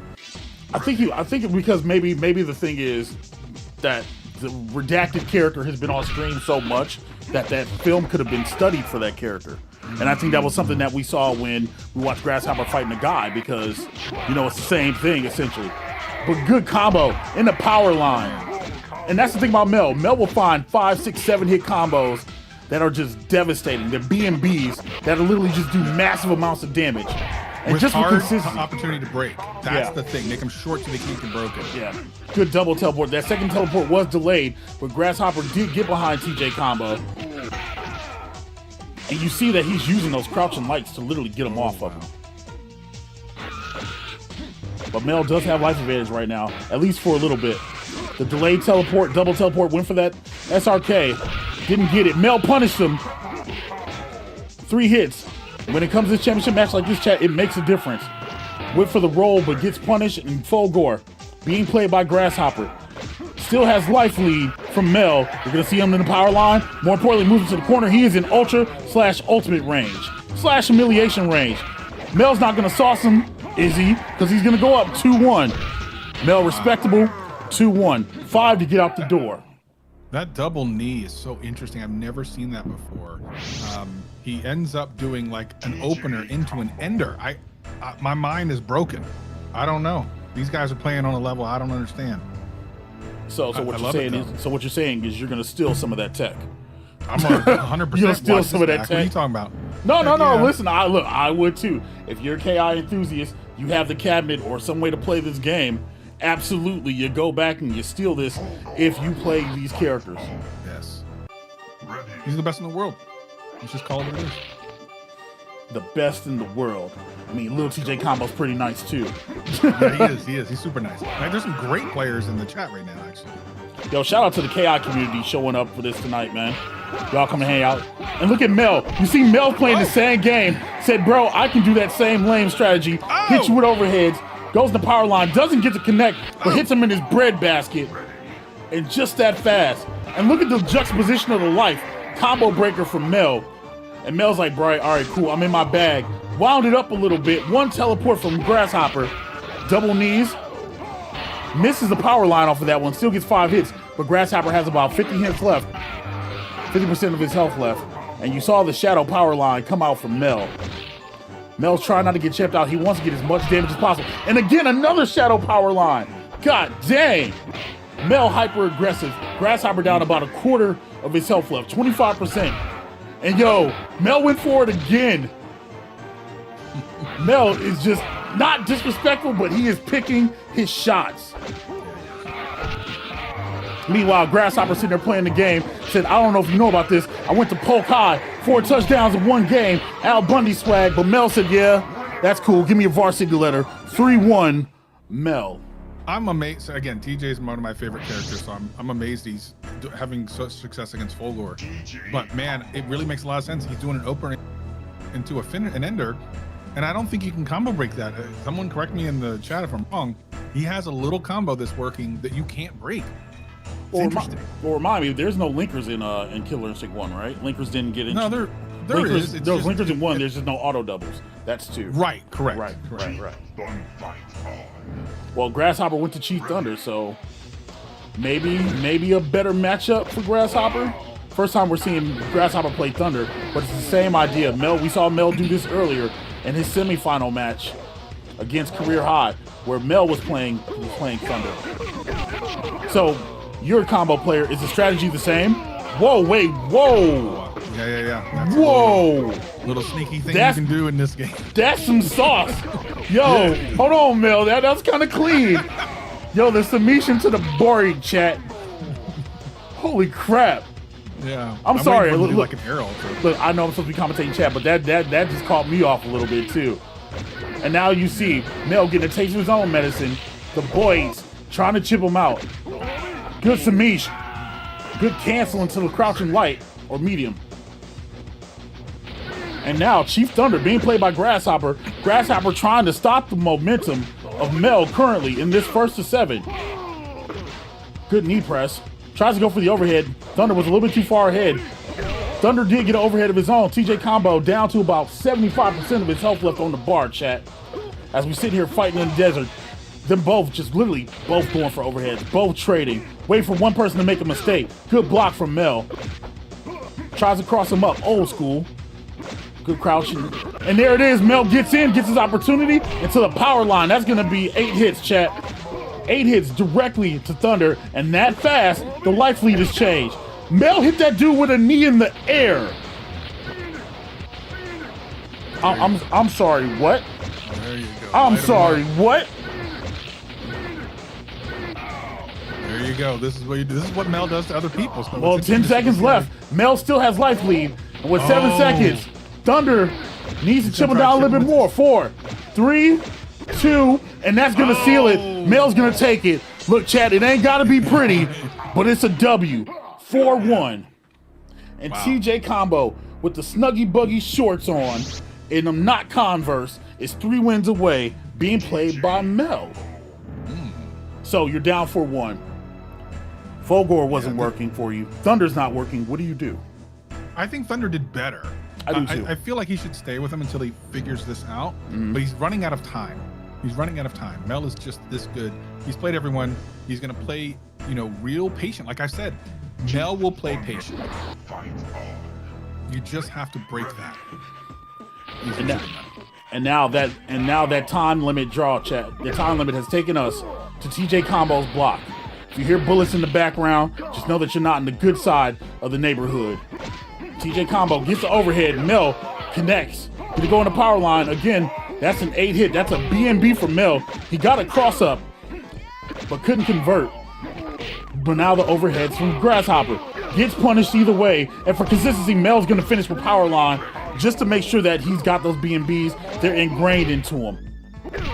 I think because maybe the thing is that the redacted character has been on screen so much that film could have been studied for that character. And I think that was something that we saw when we watched GrassHopper fighting the guy, because, you know, it's the same thing essentially. But good combo in the power line. And that's the thing about Mel. Mel will find 5, 6, 7 hit combos that are just devastating. They're B&Bs that'll literally just do massive amounts of damage. And with just hard with consistency. Opportunity to break. That's the thing. Make them short so they can't get broken. Yeah. Good double teleport. That second teleport was delayed, but GrassHopper did get behind TJ combo. And you see that he's using those crouching lights to literally get him off of him. But Mel does have life advantage right now, at least for a little bit. The delayed teleport, double teleport, went for that SRK. Didn't get it. Mel punished him. 3 hits. When it comes to a championship match like this, chat, it makes a difference. Went for the roll, but gets punished, and full gore. Being played by GrassHopper. Still has life lead from Mel. You're going to see him in the power line. More importantly, moving to the corner, he is in ultra/ultimate range. / humiliation range. Mel's not going to sauce him, is he? Because he's going to go up 2-1. Mel respectable, 2-1. 5 to get out the door. That double knee is so interesting. I've never seen that before. He ends up doing like an opener into an ender. My mind is broken. I don't know. These guys are playing on a level I don't understand. So what you're saying is you're gonna steal some of that tech. I'm 100%. You're gonna steal some of that tech. What are you talking about? No. Listen, I would too. If you're a KI enthusiast, you have the cabinet or some way to play this game. Absolutely, you go back and you steal this if you play these characters. Yes. He's the best in the world. Let's just call it what it is. the best in the world. I mean, little TJ Combo's pretty nice too. Yeah, he is. He's super nice. Like, there's some great players in the chat right now, actually. Yo, shout out to the KI community showing up for this tonight, man. Y'all come and hang out. And look at Mel. You see Mel playing the same game. Said, bro, I can do that same lame strategy. Hit you with overheads. Goes to power line. Doesn't get to connect, but hits him in his bread basket. And just that fast. And look at the juxtaposition of the life. Combo breaker from Mel. And Mel's like, bro, all right, cool. I'm in my bag. Wound it up a little bit. One teleport from GrassHopper. Double knees. Misses the power line off of that one. Still gets 5 hits. But GrassHopper has about 50 hits left. 50% of his health left. And you saw the shadow power line come out from Mel. Mel's trying not to get chipped out. He wants to get as much damage as possible. And again, another shadow power line. God dang. Mel hyper aggressive. GrassHopper down about a quarter of his health left. 25%. And yo, Mel went for it again. Mel is just not disrespectful, but he is picking his shots. Meanwhile, GrassHopper sitting there playing the game, said, I don't know if you know about this. I went to Polk High, 4 touchdowns in 1 game, Al Bundy swag, but Mel said, yeah, that's cool. Give me a varsity letter. 3-1, Mel. I'm amazed. Again, TJ is one of my favorite characters, so I'm amazed he's having such success against Fulgore. But man, it really makes a lot of sense. He's doing an opener into an ender, and I don't think you can combo break that. Someone correct me in the chat if I'm wrong. He has a little combo that's working that you can't break. Well, remind me, there's no linkers in Killer Instinct 1, right? Linkers didn't get into. No, there linkers, is. There's linkers in 1. There's just no auto doubles. That's 2. Right. Correct. Right. Well, GrassHopper went to Chief Thunder, so maybe a better matchup for GrassHopper. First time we're seeing GrassHopper play Thunder, but it's the same idea. We saw Mel do this earlier in his semifinal match against CareerHigh, where Mel was playing Thunder. So you're a combo player. Is the strategy the same? Whoa, wait, whoa. Yeah. That's whoa. Little sneaky thing you can do in this game. That's some sauce. Yo, hold on, Mel. That's kind of clean. Yo, the submission to the Bori chat. Holy crap. Yeah. I'm sorry. Look, Look, like an arrow. look, I know I'm supposed to be commentating chat, but that just caught me off a little bit too. And now you see Mel getting a taste of his own medicine. The boys trying to chip him out. Good Samish. Good cancel into the crouching light or medium. And now Chief Thunder being played by GrassHopper. GrassHopper trying to stop the momentum of Mel currently in this 1st to 7. Good knee press. Tries to go for the overhead. Thunder was a little bit too far ahead. Thunder did get an overhead of his own. TJ Combo down to about 75% of his health left on the bar, chat. As we sit here fighting in the desert. Them both just literally both going for overheads. Both trading. Wait for one person to make a mistake. Good block from Mel. Tries to cross him up. Old school. Good crouching. And there it is. Mel gets in, gets his opportunity into the power line. That's going to be 8 hits, chat. 8 hits directly to Thunder. And that fast, the life lead has changed. Mel hit that dude with a knee in the air. I'm sorry, what? There you go. I'm sorry, what? There you go. This is what Mel does to other people. So Well, 10 seconds left. Mel still has life lead. And with 7 seconds, Thunder needs to chip him down a little bit more. 4, 3, 2, and that's going to seal it. Mel's going to take it. Look, chat, it ain't got to be pretty, but it's a W. 4-1. And TJ Combo with the Snuggy Buggy shorts on in them not Converse is 3 wins away, being played by Mel. So you're down 4-1. Fulgore wasn't working for you. Thunder's not working. What do you do? I think Thunder did better. I do too. I feel like he should stay with him until he figures this out, but he's running out of time. Mel is just this good. He's played everyone. He's going to play, real patient. Like I said, Mel will play patient. You just have to break that. And now that time limit draw, chat. The time limit has taken us to TJ Combo's block. If you hear bullets in the background, just know that you're not in the good side of the neighborhood. TJ Combo gets the overhead. Mel connects. Gonna go on the power line. Again, that's an 8 hit. That's a BNB for Mel. He got a cross up, but couldn't convert. But now the overheads from GrassHopper. Gets punished either way. And for consistency, Mel's gonna finish with power line. just to make sure that he's got those B&Bs. They're ingrained into him.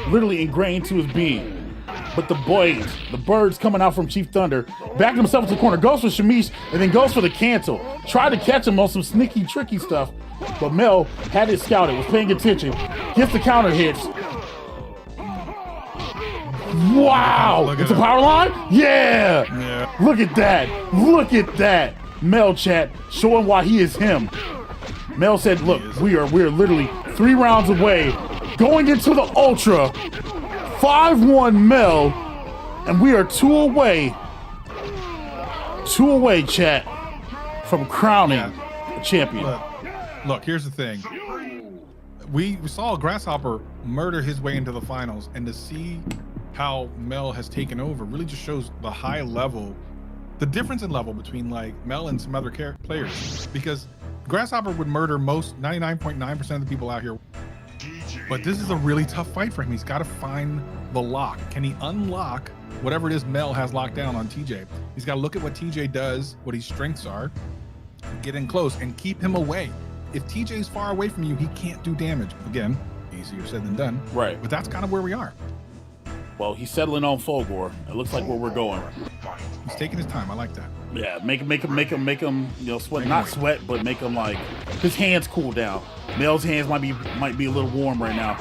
Literally ingrained to his being. But the birds coming out from Chief Thunder, backed himself to the corner, goes for Shamish, and then goes for the cancel. Tried to catch him on some sneaky, tricky stuff, but Mel had it scouted, was paying attention, gets the counter hits. Wow! It's a power line? Yeah! Look at that! Look at that! Mel, chat, showing why he is him. Mel said, look, we are literally 3 rounds away, going into the Ultra. 5-1 Mel, and we are 2 away, chat, from crowning a champion. Look, here's the thing. We saw Grasshopper murder his way into the finals, and to see how Mel has taken over really just shows the high level, the difference in level between like Mel and some other players, because Grasshopper would murder most 99.9% of the people out here. But this is a really tough fight for him. He's got to find the lock. Can he unlock whatever it is Mel has locked down on TJ? He's got to look at what TJ does, what his strengths are, get in close and keep him away. If TJ's far away from you, he can't do damage. Again, easier said than done. Right. But that's kind of where we are. Well, he's settling on Fulgore. It looks like where we're going. He's taking his time. I like that. Yeah, make him, you know, sweat, not sweat, but make him like his hands cool down. Mel's hands might be a little warm right now.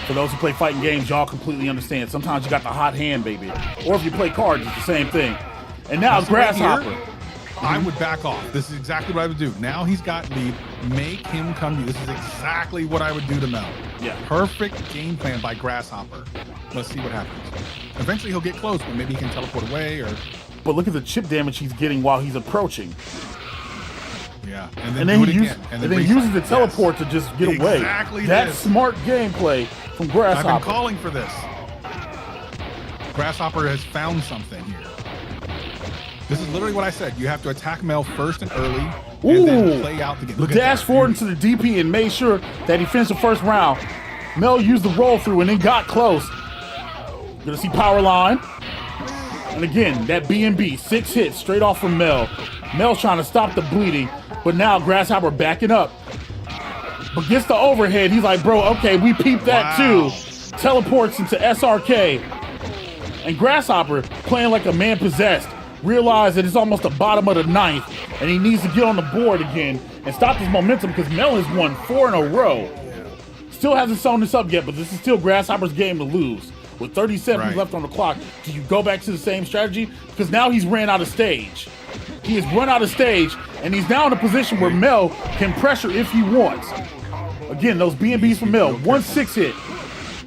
For those who play fighting games, y'all completely understand. Sometimes you got the hot hand, baby. Or if you play cards, it's the same thing. And now Grasshopper. Right, I would back off. This is exactly what I would do. Now he's got lead. Make him come to you. This is exactly what I would do to Mel. Yeah. Perfect game plan by Grasshopper. Let's see what happens. Eventually he'll get close, but maybe he can teleport away or... But look at the chip damage he's getting while he's approaching. Yeah. And then he uses the teleport to just get away. Exactly. That's smart gameplay from Grasshopper. I've been calling for this. Grasshopper has found something here. This is literally what I said. You have to attack Mel first and early, and then play out the game. Look, dash forward into the DP and made sure that he finished the first round. Mel used the roll through and then got close. Gonna see power line. And again, that B&B, 6 hits straight off from Mel. Mel's trying to stop the bleeding, but now Grasshopper backing up. But gets the overhead. He's like, bro, okay, we peeped that too. Teleports into SRK. And Grasshopper, playing like a man possessed, realized that it's almost the bottom of the 9th, and he needs to get on the board again and stop this momentum because Mel has won 4 in a row. Still hasn't sewn this up yet, but this is still Grasshopper's game to lose. With 30 seconds left on the clock, do you go back to the same strategy? Because now he's ran out of stage. He has run out of stage, and he's now in a position where Mel can pressure if he wants. Again, those B&Bs from Mel, 1-6 hit.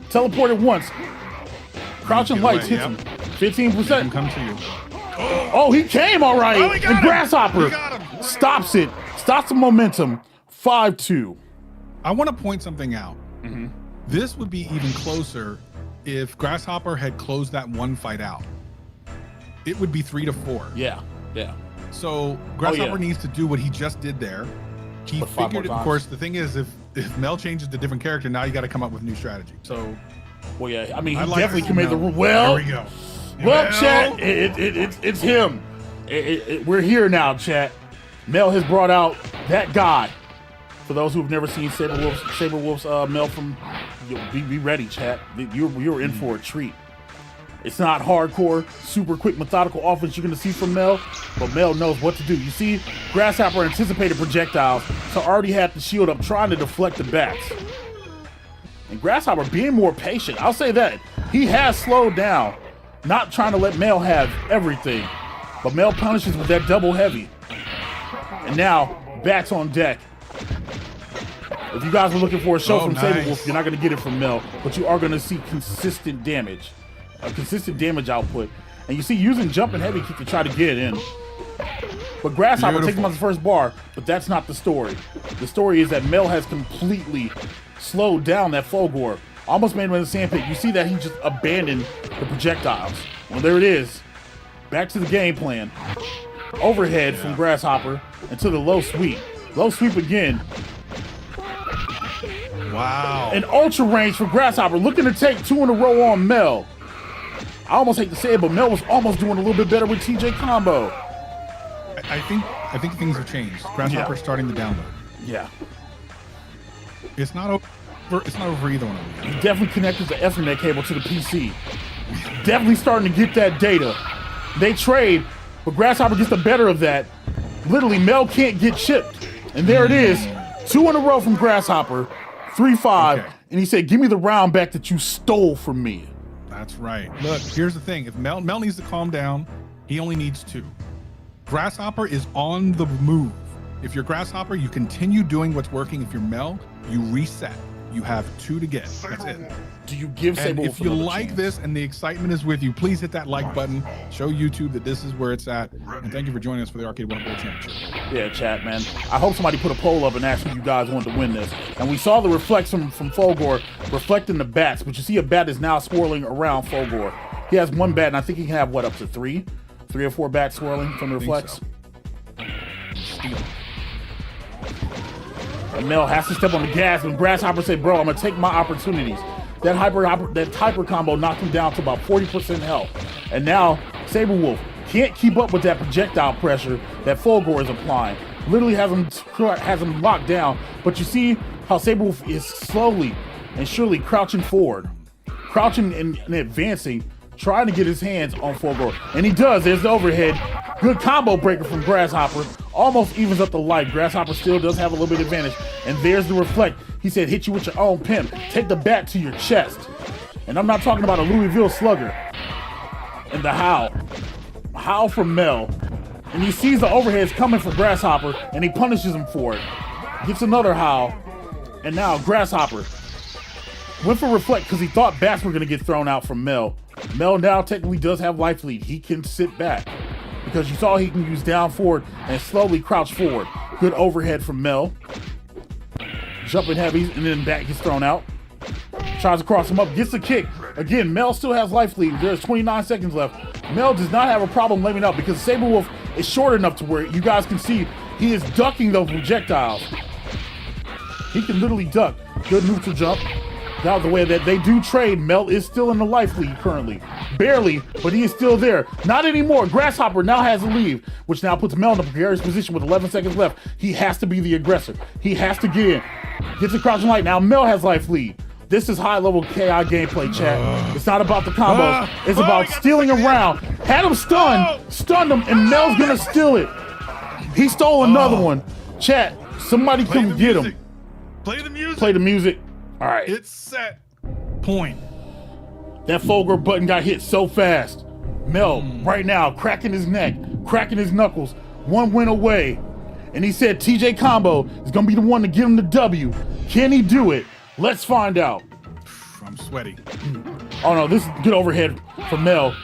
Teleported once. Crouching lights hits him. 15%. Come to you. Oh, he came all right. And Grasshopper stops it. Stops the momentum. 5-2. I want to point something out. This would be even closer if Grasshopper had closed that one fight out. It would be 3-4. Yeah. So Grasshopper needs to do what he just did there. He figured it. Of course, the thing is, if Mel changes to a different character, now you got to come up with new strategy. So, well, yeah. I mean, he definitely committed the well. There we go. Well, chat, it's him. We're here now, chat. Mel has brought out that guy. For those who've never seen Saberwolf's Mel from, be ready, chat. You're in for a treat. It's not hardcore, super quick, methodical offense you're going to see from Mel, but Mel knows what to do. You see, Grasshopper anticipated projectiles, so already had the shield up, trying to deflect the bats. And Grasshopper being more patient, I'll say that. He has slowed down, not trying to let Mel have everything, but Mel punishes with that double heavy. And now, bats on deck. If you guys were looking for a show from Saberwolf, you're not going to get it from Mel, but you are going to see consistent damage. A consistent damage output. And you see using jump and heavy kick to try to get it in. But Grasshopper takes him on the first bar, but that's not the story. The story is that Mel has completely slowed down that Fulgore. Almost made him in the sandpit. You see that he just abandoned the projectiles. Well, there it is. Back to the game plan. Overhead from Grasshopper into the low sweep. Low sweep again. Wow. An ultra range for Grasshopper, looking to take 2 in a row on Mel. I almost hate to say it, but Mel was almost doing a little bit better with TJ combo. I think things have changed. Grasshopper's starting the download. Yeah. It's not over. It's not over either one of them. He definitely connected the Ethernet cable to the PC. Definitely starting to get that data. They trade, but GrassHopper gets the better of that. Literally, Mel can't get chipped. And there it is. 2 in a row from GrassHopper. 3-5. Okay. And he said, give me the round back that you stole from me. That's right. Look, here's the thing. If Mel needs to calm down, he only needs 2. GrassHopper is on the move. If you're GrassHopper, you continue doing what's working. If you're Mel, you reset. You have 2 to get. That's it. Do you give And Saberwolf if you another like chance? this and the excitement is with you, please hit that like button. Show YouTube that this is where it's at. And thank you for joining us for the Arcade1Up World Championship. Yeah, chat, man. I hope somebody put a poll up and asked who you guys wanted to win this. And we saw the reflects from Fulgore reflecting the bats, but you see a bat is now swirling around Fulgore. He has 1 bat, and I think he can have, what, up to 3? 3 or 4 bats swirling from the reflects? Steal. And Mel has to step on the gas, and GrassHopper said, bro, I'm going to take my opportunities. That hyper combo knocked him down to about 40% health. And now, Saberwolf can't keep up with that projectile pressure that Fulgore is applying. Literally has him locked down. But you see how Saberwolf is slowly and surely crouching forward. Crouching and advancing, trying to get his hands on Fulgore. And he does. There's the overhead. Good combo breaker from GrassHopper. Almost evens up the life. GrassHopper still does have a little bit of advantage. And there's the reflect. He said, hit you with your own pimp. Take the bat to your chest. And I'm not talking about a Louisville slugger. And the howl. Howl from Mel. And he sees the overheads coming from GrassHopper, and he punishes him for it. Gets another howl. And now GrassHopper went for reflect because he thought bats were going to get thrown out from Mel. Mel now technically does have life lead. He can sit back because you saw he can use down forward and slowly crouch forward. Good overhead from Mel. Jumping heavies, and then back gets thrown out. Tries to cross him up, gets the kick. Again, Mel still has life lead. There's 29 seconds left. Mel does not have a problem laying up because Saberwolf is short enough to where you guys can see he is ducking those projectiles. He can literally duck. Good neutral jump. Out of the way that they do trade. Mel is still in the life lead currently. Barely, but he is still there. Not anymore. GrassHopper now has a lead, which now puts Mel in a precarious position with 11 seconds left. He has to be the aggressor. He has to get in. Gets a crouching light. Now Mel has life lead. This is high-level KI gameplay, chat. It's not about the combos. It's about stealing around. Had him stunned him, and Mel's gonna steal it. He stole another one. Chat, somebody come get him. Play the music. Play the music. All right. It's set. Point. That Fulgore button got hit so fast. Mel, right now, cracking his neck, cracking his knuckles, 1 win away. And he said TJ Combo is gonna be the one to give him the W. Can he do it? Let's find out. I'm sweaty. Oh no, this is good overhead from Mel.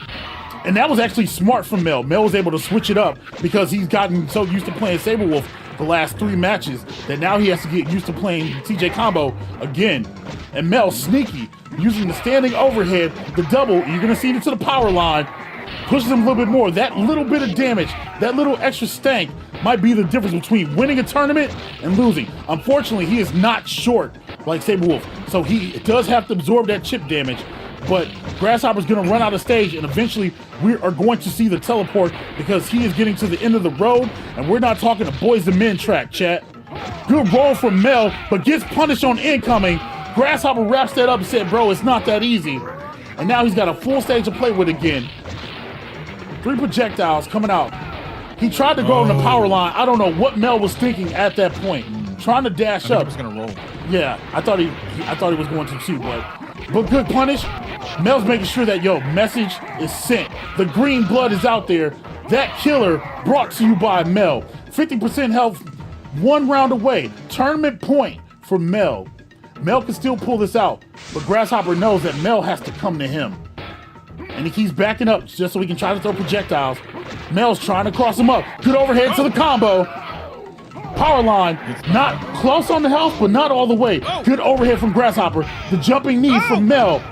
And that was actually smart from Mel. Mel was able to switch it up because he's gotten so used to playing Saberwolf the last 3 matches that now he has to get used to playing TJ Combo again. And Mel, sneaky, using the standing overhead, the double, you're gonna see it to the power line, pushes him a little bit more. That little bit of damage, that little extra stank might be the difference between winning a tournament and losing. Unfortunately, he is not short like Saberwolf, so he does have to absorb that chip damage. But GrassHopper's gonna run out of stage, and eventually we are going to see the teleport because he is getting to the end of the road, and we're not talking a boys and men track, chat. Good roll from Mel, but gets punished on incoming. GrassHopper wraps that up and said, bro, it's not that easy. And now he's got a full stage to play with again. 3 projectiles coming out. He tried to go on the power line. I don't know what Mel was thinking at that point. Trying to dash up. He was gonna roll. Yeah, I thought he was going to too, but good punish. Mel's making sure that, message is sent. The green blood is out there. That killer brought to you by Mel. 50% health, 1 round away. Tournament point for Mel. Mel can still pull this out, but GrassHopper knows that Mel has to come to him. And he keeps backing up just so he can try to throw projectiles. Mel's trying to cross him up. Good overhead to the combo. Power line, not close on the health, but not all the way. Good overhead from GrassHopper. The jumping knee from Mel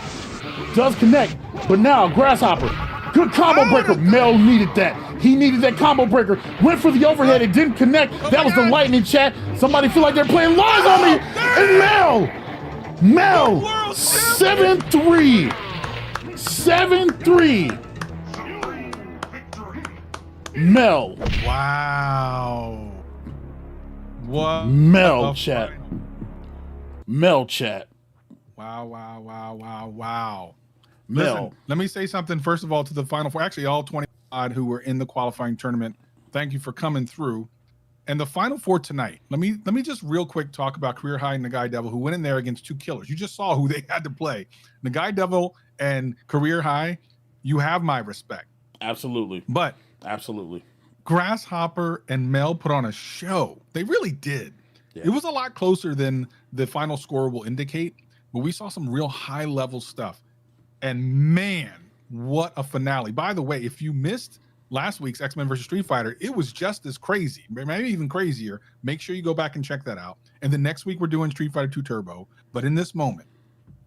does connect, but now GrassHopper. Good combo breaker. Mel needed that. He needed that combo breaker. Went for the overhead. It didn't connect. That was the lightning, chat. Somebody feel like they're playing lies on me. And Mel, 7-3. 7-3. Mel. Wow. What? Mel, chat. Mel, chat. Wow, wow, wow, wow, wow. Mel. Listen, let me say something first of all to the Final Four. Actually, all 20 odd who were in the qualifying tournament. Thank you for coming through. And the Final Four tonight. Let me just real quick talk about CareerHigh and NaGAIDEVIL, who went in there against two killers. You just saw who they had to play. NaGAIDEVIL and CareerHigh. You have my respect. Absolutely. But absolutely, GrassHopper and Mel put on a show. They really did. Yeah. It was a lot closer than the final score will indicate, but we saw some real high level stuff. And man, what a finale. By the way, if you missed last week's X-Men versus Street Fighter, it was just as crazy, maybe even crazier. Make sure you go back and check that out. And then next week we're doing Street Fighter 2 Turbo. But in this moment,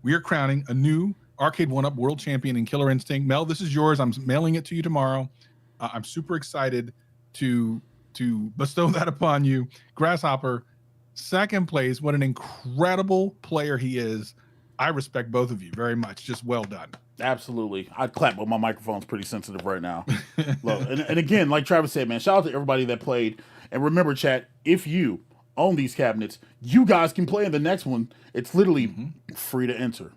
we are crowning a new Arcade1Up World Champion in Killer Instinct. Mel, this is yours. I'm mailing it to you tomorrow. I'm super excited to bestow that upon you. GrassHopper, second place. What an incredible player he is. I respect both of you very much. Just well done. Absolutely. I'd clap, but my microphone's pretty sensitive right now. Look, and again, like Travis said, man, shout out to everybody that played. And remember, chat, if you own these cabinets, you guys can play in the next one. It's literally free to enter.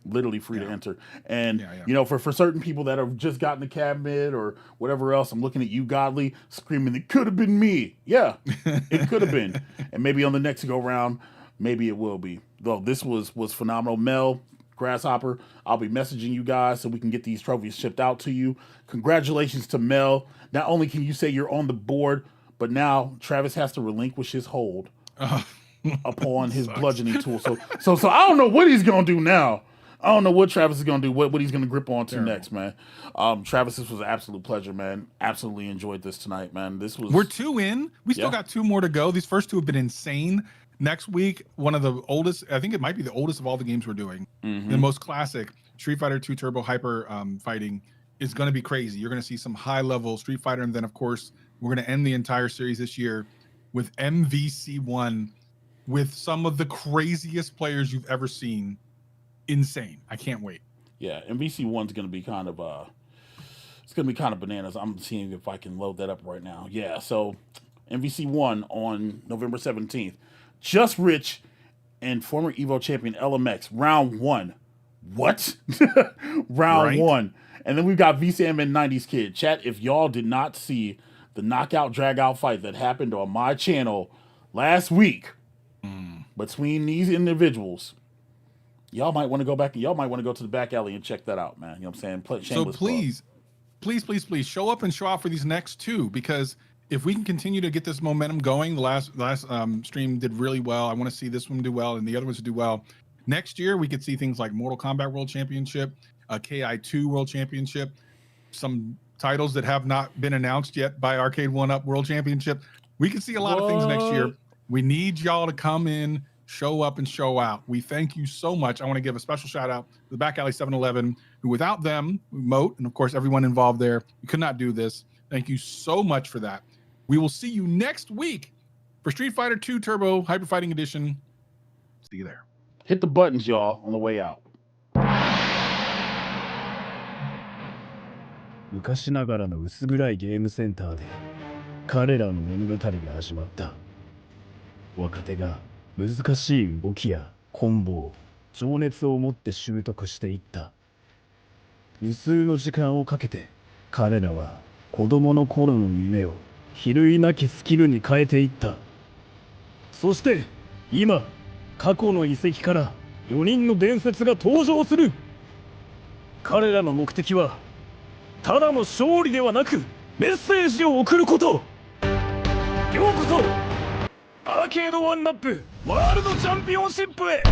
Literally free to enter. And you know, for certain people that have just gotten the cabinet or whatever else, I'm looking at you, Godly, screaming, it could have been me. Yeah, it could have been. And maybe on the next go round, maybe it will be. Though this was phenomenal. Mel, GrassHopper, I'll be messaging you guys so we can get these trophies shipped out to you. Congratulations to Mel. Not only can you say you're on the board, but now Travis has to relinquish his hold upon his bludgeoning tool. So I don't know what he's gonna do now. I don't know what Travis is going to do, what he's going to grip on to next, man. Travis, this was an absolute pleasure, man. Absolutely enjoyed this tonight, man. We're 2 in. We still got 2 more to go. These first 2 have been insane. Next week, one of the oldest, I think it might be the oldest of all the games we're doing. The most classic, Street Fighter 2 Turbo Hyper fighting, is going to be crazy. You're going to see some high-level Street Fighter, and then, of course, we're going to end the entire series this year with MVC1 with some of the craziest players you've ever seen. Insane. I can't wait. Yeah, MVC1's going to be kind of it's going to be kind of bananas. I'm seeing if I can load that up right now. Yeah, so MVC1 on November 17th. Just Rich and former Evo champion LMX, round 1. What? round 1. And then we've got VSAM and 90s Kid. Chat, if y'all did not see the knockout drag out fight that happened on my channel last week between these individuals, y'all might want to go back and y'all might want to go to the back alley and check that out, man. You know what I'm saying? So please show up and show out for these next 2, because if we can continue to get this momentum going, the last stream did really well. I want to see this one do well and the other ones do well. Next year, we could see things like Mortal Kombat World Championship, KI2 World Championship, some titles that have not been announced yet by Arcade1Up World Championship. We could see a lot of things next year. We need y'all to come in, show up and show out. We thank you so much. I want to give a special shout out to the Back Alley 7-Eleven, who without them, Moat, and of course everyone involved there, we could not do this. Thank you so much for that. We will see you next week for Street Fighter 2 Turbo Hyper Fighting Edition. See you there. Hit the buttons, y'all, on the way out. 昔ながらの薄暗いゲームセンターで彼らの物語が始まった。若手が難しい動きやコンボを情熱を持って習得していった。無数の時間をかけて彼らは子供の頃の夢を比類なきスキルに変えていった。そして今過去の遺跡から4人の伝説が登場する。彼らの目的はただの勝利ではなくメッセージを送ること。ようこそアーケード1アップワールドチャンピオンシップへ。